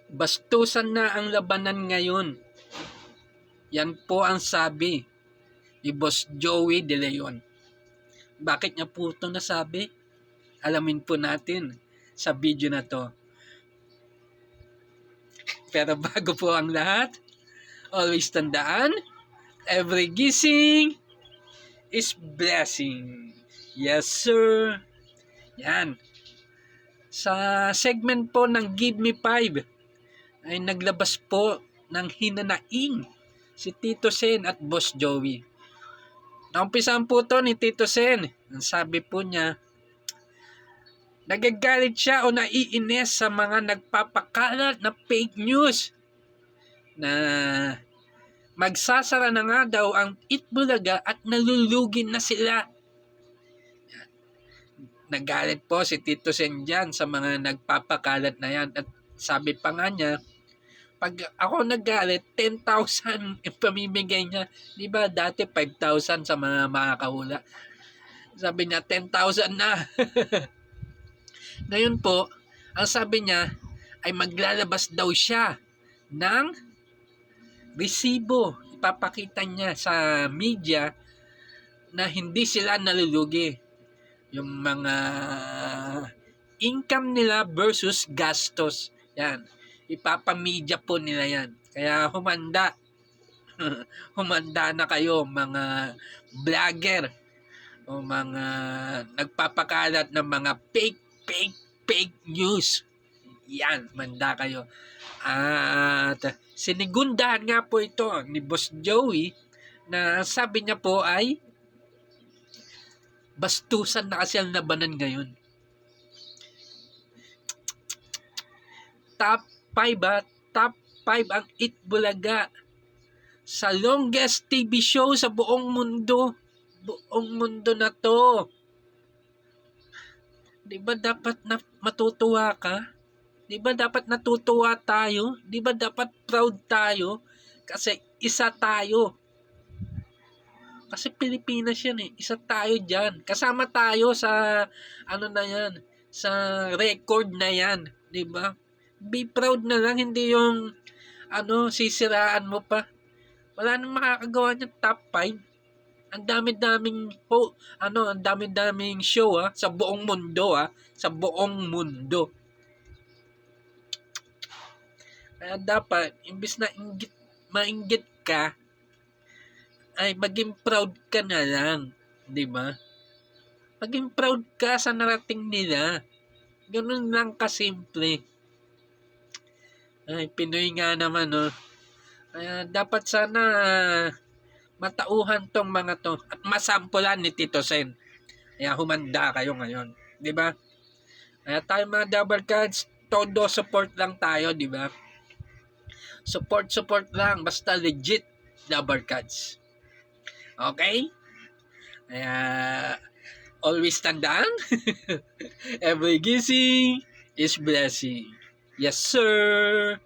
Bastusan na ang labanan ngayon. Yan po ang sabi ni Boss Joey De Leon. Bakit niya po ito nasabi? Alamin po natin sa video na to. Pero bago po ang lahat, always tandaan, every gising is blessing. Yes, sir. Yan. Sa segment po ng Give Me 5 ay naglabas po ng hinanaing si Tito Sen at Boss Joey. Naumpisahan po to ni Tito Sen. Ang sabi po niya, nagagalit siya o naiinis sa mga nagpapakalat na fake news na magsasara na nga daw ang Itbulaga at nalulugin na sila. Nagalit po si Tito Sen dyan sa mga nagpapakalat na yan. At sabi pa nga niya, pag ako nagalit, 10,000 ipamimigay niya. Di ba dati 5,000 sa mga makakahula? Sabi niya, 10,000 na. Ngayon po, ang sabi niya ay maglalabas daw siya ng resibo. Ipapakita niya sa media na hindi sila nalulugi. Yung mga income nila versus gastos. Yan. Ipapamedya po nila yan. Kaya humanda. Humanda na kayo mga vlogger o mga nagpapakalat ng mga fake news. Yan, manda kayo. At sinigundahan nga po ito ni Boss Joey na sabi niya po ay bastusan na kasi ang labanan ngayon. Top 5 ang Itbulaga sa longest TV show sa buong mundo. Buong mundo na to. Di ba dapat na matutuwa ka? Di ba dapat natutuwa tayo? Di ba dapat proud tayo? Kasi isa tayo. Kasi Pilipinas yan eh. Isa tayo dyan. Kasama tayo sa ano na yan. Sa record na yan. Di ba? Be proud na lang. Hindi yung sisiraan mo pa. Wala nang makakagawa niya top 5. Ang dami-daming show sa buong mundo sa buong mundo. Kaya dapat imbis na mainggit ka ay maging proud ka na lang, 'di ba? Maging proud ka sa narating nila. Ganun lang kasimple. Ay, Pinoy nga naman, no. Kaya dapat sana matauhan tong mga to at masampulan ni Tito Sen. Kaya humanda kayo ngayon, 'di ba? Kaya tayo mga double cards, todo support lang tayo, 'di ba? Support lang, basta legit double cards. Okay? Kaya always tandaan, every gising is blessing. Yes, sir.